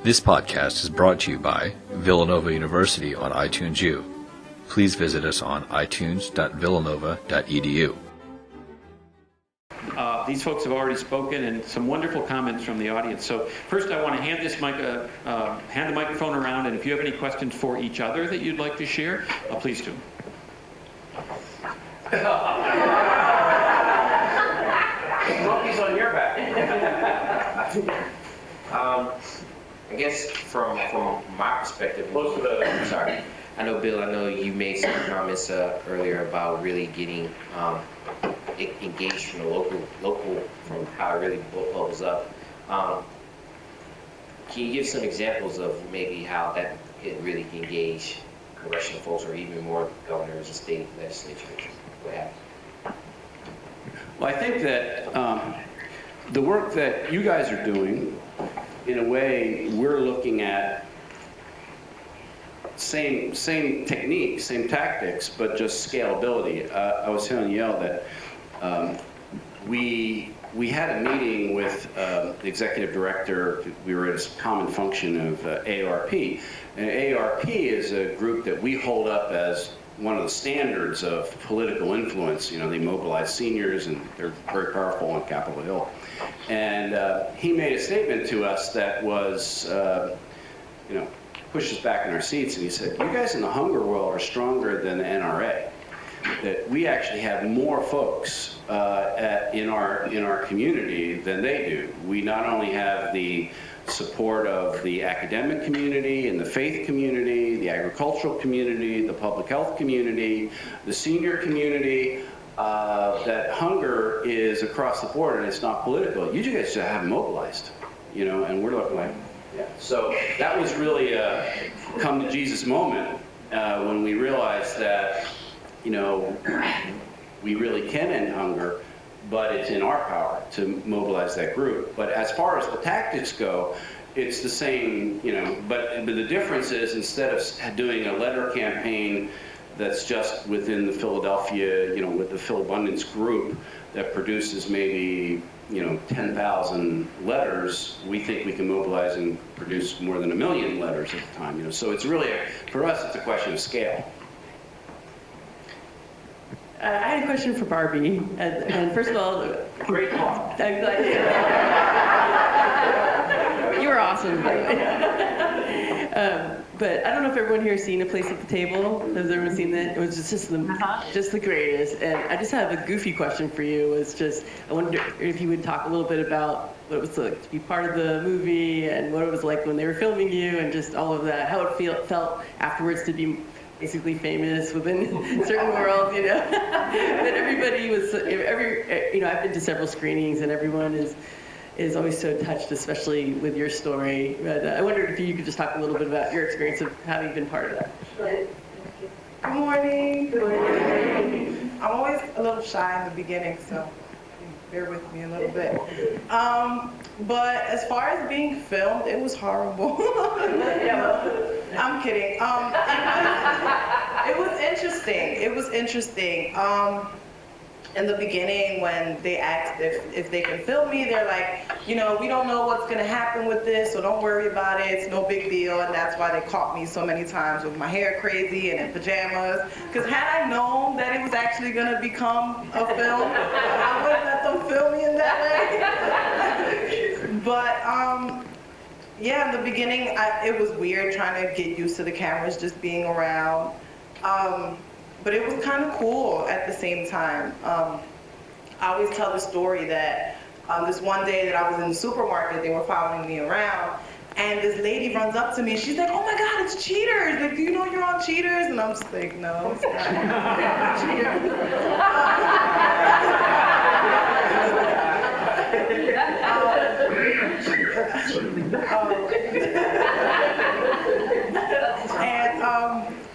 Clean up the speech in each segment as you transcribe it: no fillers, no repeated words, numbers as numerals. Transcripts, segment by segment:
This podcast is brought to you by Villanova University on iTunes U. Please visit us on itunes.villanova.edu. These folks have already spoken, and some wonderful comments from the audience. So first, I want to hand the microphone around, and if you have any questions for each other that you'd like to share, please do. Monkey's on your back. I guess from my perspective, sorry. I know, Bill, I know you made some comments earlier about really getting engaged from the local, from how it really bubbles up. Can you give some examples of maybe how that could really engage congressional folks or even more governors and state legislatures? What happened? Well, I think that the work that you guys are doing, in a way, we're looking at same techniques, same tactics, but just scalability. I was telling Yale that we had a meeting with the executive director. We were at a common function of AARP, and AARP is a group that we hold up as one of the standards of political influence. You know, they mobilize seniors, and they're very powerful on Capitol Hill. And he made a statement to us that was, pushed us back in our seats, and he said, "You guys in the hunger world are stronger than the NRA. That we actually have more folks in our community than they do. We not only have the support of the academic community and the faith community, the agricultural community, the public health community, the senior community, that hunger is across the board and it's not political. You guys just haven't mobilized, and we're looking like, yeah." So that was really a come to Jesus moment when we realized that, we really can end hunger, but it's in our power to mobilize that group. But as far as the tactics go, it's the same, but the difference is, instead of doing a letter campaign that's just within the Philadelphia, with the Phil Abundance group that produces maybe, 10,000 letters, we think we can mobilize and produce more than 1 million letters at a time, So it's really, for us, it's a question of scale. I had a question for Barbie, and first of all, Great talk. I'm glad you were awesome. But I don't know if everyone here has seen A Place at the Table. Has everyone seen that? It was just the greatest. And I just have a goofy question for you. I wonder if you would talk a little bit about what it was like to be part of the movie and what it was like when they were filming you, and just all of that, how it felt afterwards to be basically famous within certain worlds, But everybody was, I've been to several screenings, and everyone is always so touched, especially with your story. But I wondered if you could just talk a little bit about your experience of having been part of that. Good morning. Good morning. I'm always a little shy in the beginning, so bear with me a little bit. But as far as being filmed, it was horrible. I'm kidding. It was interesting. In the beginning, when they asked if they can film me, they're like, we don't know what's going to happen with this, so don't worry about it. It's no big deal. And that's why they caught me so many times with my hair crazy and in pajamas. Because had I known that it was actually going to become a film, I wouldn't let them film me in that way. But in the beginning, it was weird trying to get used to the cameras, just being around. But it was kind of cool at the same time. I always tell the story that this one day that I was in the supermarket, they were following me around, and this lady runs up to me, and she's like, "Oh my God, it's Cheaters! Like, do you know you're on Cheaters?" And I'm just like, "No, it's not Cheaters."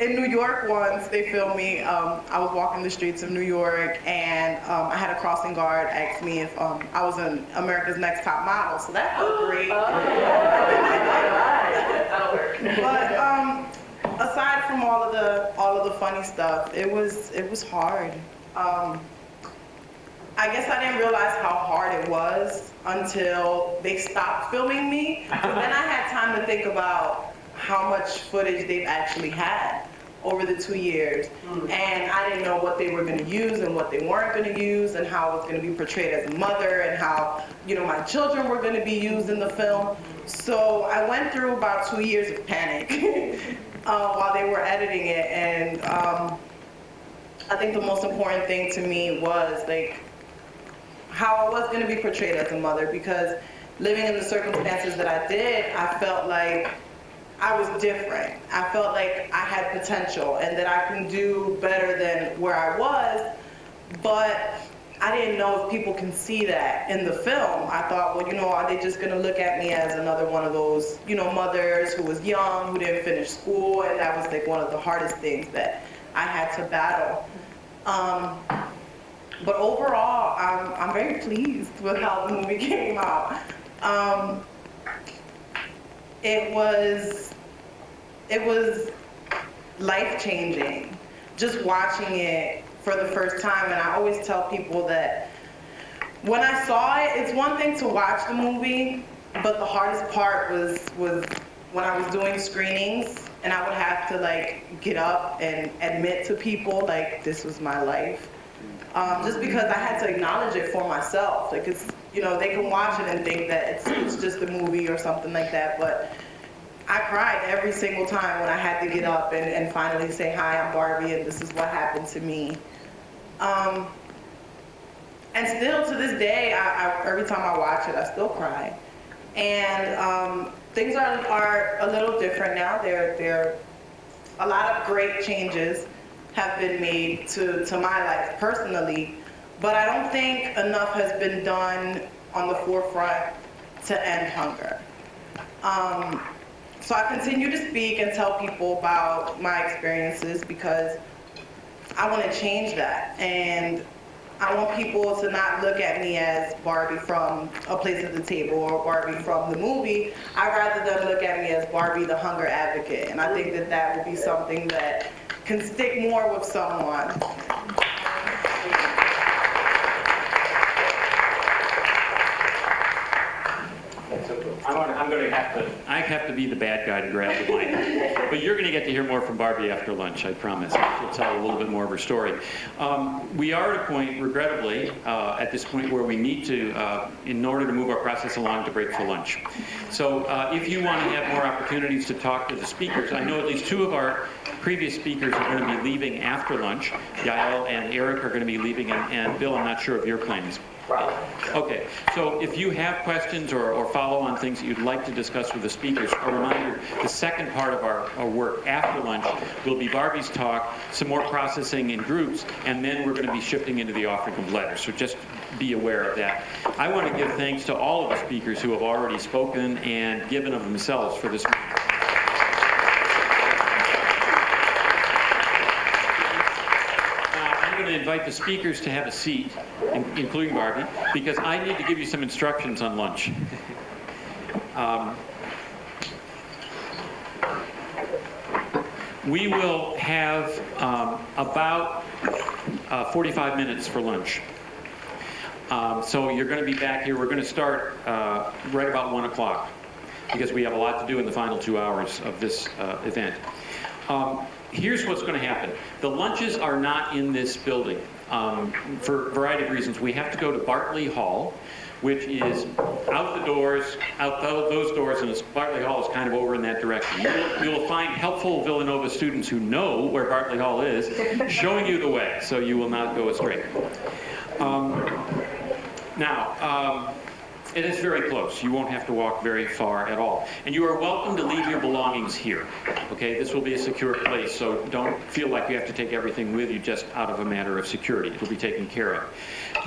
In New York once, they filmed me. I was walking the streets of New York, and I had a crossing guard ask me if I was in America's Next Top Model, so that felt great. But aside from all of the funny stuff, it was hard. I guess I didn't realize how hard it was until they stopped filming me. Then I had time time to think about how much footage they've actually had over the 2 years. And I didn't know what they were going to use and what they weren't going to use, and how it was going to be portrayed as a mother, and how, you know, my children were going to be used in the film. So I went through about 2 years of panic while they were editing it. And I think the most important thing to me was like how I was going to be portrayed as a mother, because living in the circumstances that I did, I felt like I was different. I felt like I had potential and that I can do better than where I was, but I didn't know if people can see that in the film. I thought, well, you know, are they just gonna look at me as another one of those, you know, mothers who was young, who didn't finish school, and that was like one of the hardest things that I had to battle. But overall, I'm very pleased with how the movie came out. It was life-changing, just watching it for the first time. And I always tell people that when I saw it, it's one thing to watch the movie, but the hardest part was when I was doing screenings and I would have to like get up and admit to people like this was my life. Just because I had to acknowledge it for myself. Like, it's, you know, they can watch it and think that it's just a movie or something like that, but I cried every single time when I had to get up and finally say, hi, I'm Barbie, and this is what happened to me. And still to this day, every time I watch it, I still cry. And things are a little different now. There a lot of great changes have been made to my life personally, but I don't think enough has been done on the forefront to end hunger. So I continue to speak and tell people about my experiences because I want to change that. And I want people to not look at me as Barbie from A Place at the Table or Barbie from the movie. I'd rather them look at me as Barbie, the hunger advocate. And I think that that would be something that can stick more with someone. I'm going to have to be the bad guy to grab the mic. But you're going to get to hear more from Barbie after lunch, I promise. She'll tell a little bit more of her story. We are at a point, regrettably, at this point where we need to, in order to move our process along, to break for lunch. So if you want to have more opportunities to talk to the speakers, I know at least two of our previous speakers are going to be leaving after lunch. Yael and Eric are going to be leaving, and Bill, I'm not sure of your plans. Okay, so if you have questions or follow on things that you'd like to discuss with the speakers, a reminder, the second part of our work after lunch will be Barbie's talk, some more processing in groups, and then we're going to be shifting into the offering of letters. So just be aware of that. I want to give thanks to all of the speakers who have already spoken and given of themselves for this meeting. I'm going to invite the speakers to have a seat, including Barbie, because I need to give you some instructions on lunch. We will have about 45 minutes for lunch. So you're going to be back here. We're going to start right about 1 o'clock because we have a lot to do in the final 2 hours of this event. Here's what's going to happen. The lunches are not in this building for a variety of reasons. We have to go to Bartley Hall, which is out the doors, out those doors, and Bartley Hall is kind of over in that direction. You will find helpful Villanova students who know where Bartley Hall is, showing you the way, so you will not go astray. Now, it is very close. You won't have to walk very far at all. And you are welcome to leave your belongings here. Okay, this will be a secure place, so don't feel like you have to take everything with you just out of a matter of security. It will be taken care of.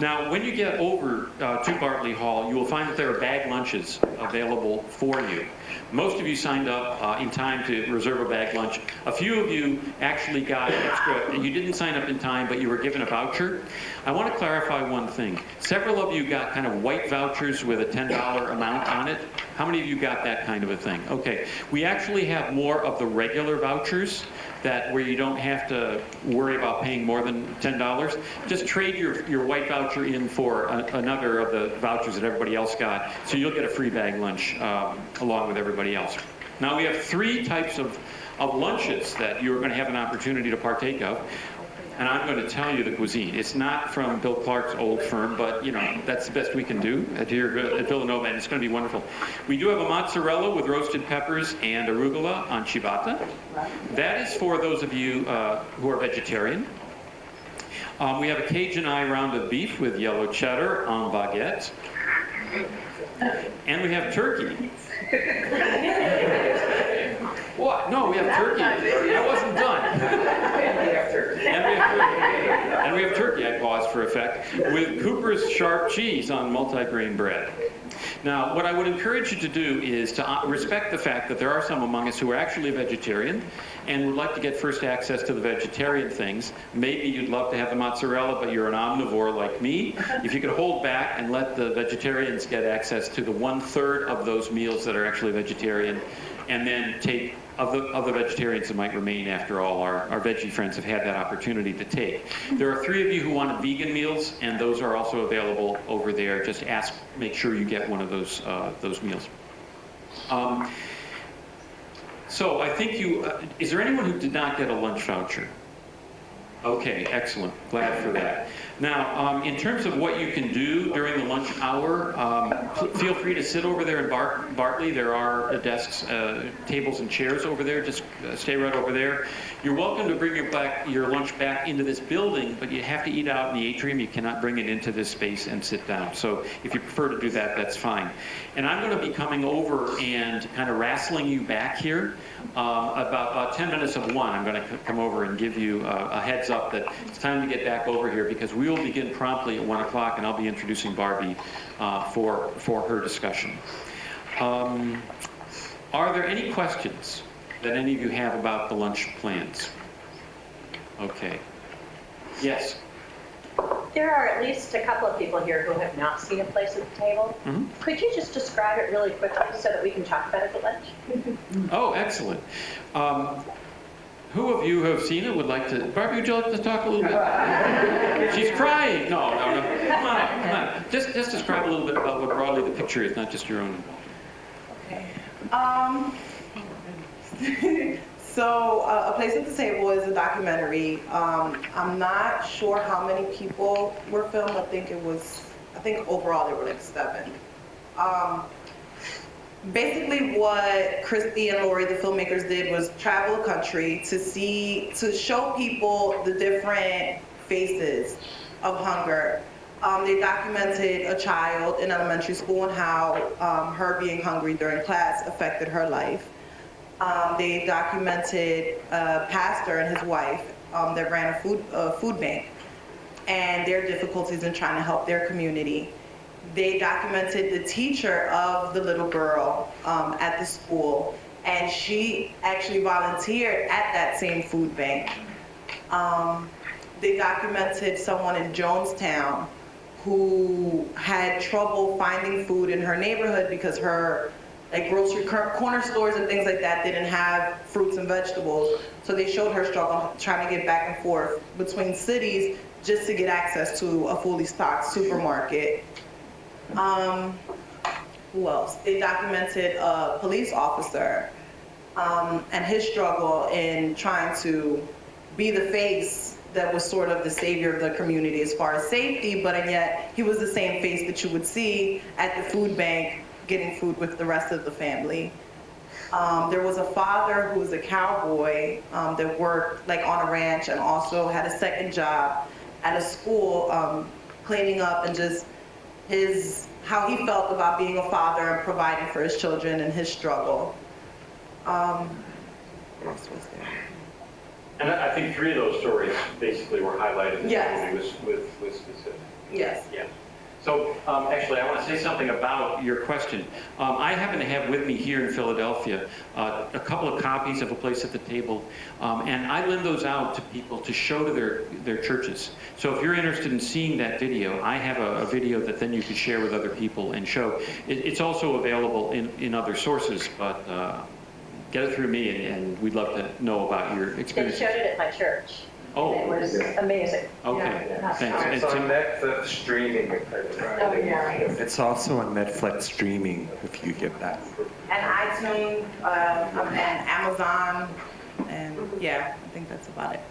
Now, when you get over to Bartley Hall, you will find that there are bag lunches available for you. Most of you signed up in time to reserve a bag lunch. A few of you actually got extra. You didn't sign up in time, but you were given a voucher. I want to clarify one thing. Several of you got kind of white vouchers with a $10 amount on it. How many of you got that kind of a thing? Okay, we actually have more of the regular vouchers that where you don't have to worry about paying more than $10. Just trade your white voucher in for another of the vouchers that everybody else got, so you'll get a free bag lunch along with everybody else. Now we have 3 types of lunches that you're going to have an opportunity to partake of. And I'm going to tell you the cuisine. It's not from Bill Clark's old firm, but you know, that's the best we can do here at Villanova, and it's going to be wonderful. We do have a mozzarella with roasted peppers and arugula on ciabatta. That is for those of you who are vegetarian. We have a Cajun eye round of beef with yellow cheddar on baguette. And we have turkey. What? No, we have turkey. I wasn't done. And we have turkey. And we have turkey, I paused for effect, with Cooper's sharp cheese on multigrain bread. Now, what I would encourage you to do is to respect the fact that there are some among us who are actually vegetarian and would like to get first access to the vegetarian things. Maybe you'd love to have the mozzarella, but you're an omnivore like me. If you could hold back and let the vegetarians get access to the 1/3 of those meals that are actually vegetarian, and then take of the vegetarians that might remain after all, our veggie friends have had that opportunity to take. There are 3 of you who want vegan meals, and those are also available over there. Just make sure you get one of those meals. So I think is there anyone who did not get a lunch voucher? Okay, excellent. Glad for that. Now, in terms of what you can do during the lunch hour, feel free to sit over there in Bartley. There are desks, tables, and chairs over there. Just stay right over there. You're welcome to bring your lunch back into this building, but you have to eat out in the atrium. You cannot bring it into this space and sit down. So if you prefer to do that, that's fine. And I'm going to be coming over and kind of wrestling you back here. About 10 minutes of 1, I'm going to come over and give you a heads up that it's time to get back over here, because we will begin promptly at 1 o'clock, and I'll be introducing Barbie for her discussion. Are there any questions that any of you have about the lunch plans? Okay. Yes. There are at least a couple of people here who have not seen a place at the table. Mm-hmm. Could you just describe it really quickly so that we can talk about it at lunch? Oh, excellent. Who of you have seen it would like to? Barbie, would you like to talk a little bit? She's crying. No. Come on. Just describe a little bit about what broadly the picture is, not just your own. Okay. So A Place at the Table is a documentary. I'm not sure how many people were filmed. I think overall there were like 7. Basically what Christy and Lori, the filmmakers, did was travel the country to show people the different faces of hunger. They documented a child in elementary school and how her being hungry during class affected her life. They documented a pastor and his wife that ran a food bank and their difficulties in trying to help their community. They documented the teacher of the little girl at the school, and she actually volunteered at that same food bank. They documented someone in Jonestown who had trouble finding food in her neighborhood because her grocery corner stores and things like that didn't have fruits and vegetables. So they showed her struggle trying to get back and forth between cities just to get access to a fully stocked supermarket. Who else? They documented a police officer and his struggle in trying to be the face that was sort of the savior of the community as far as safety, but and yet he was the same face that you would see at the food bank getting food with the rest of the family. There was a father who was a cowboy that worked on a ranch and also had a second job at a school cleaning up, and just how he felt about being a father and providing for his children and his struggle. What else was there? And I think 3 of those stories basically were highlighted in Yes. the movie with specific. Yes. Yeah. So actually, I want to say something about your question. I happen to have with me here in Philadelphia a couple of copies of A Place at the Table, and I lend those out to people to show to their churches. So if you're interested in seeing that video, I have a video that then you could share with other people and show. It's also available in other sources, but get it through me, and we'd love to know about your They experience. showed it at my church. Oh. It was amazing. Okay, Yeah. thanks. And It's on Tim- Netflix streaming. Oh, yeah. It's also on Netflix streaming if you get that. And iTunes, and Amazon, and yeah, I think that's about it.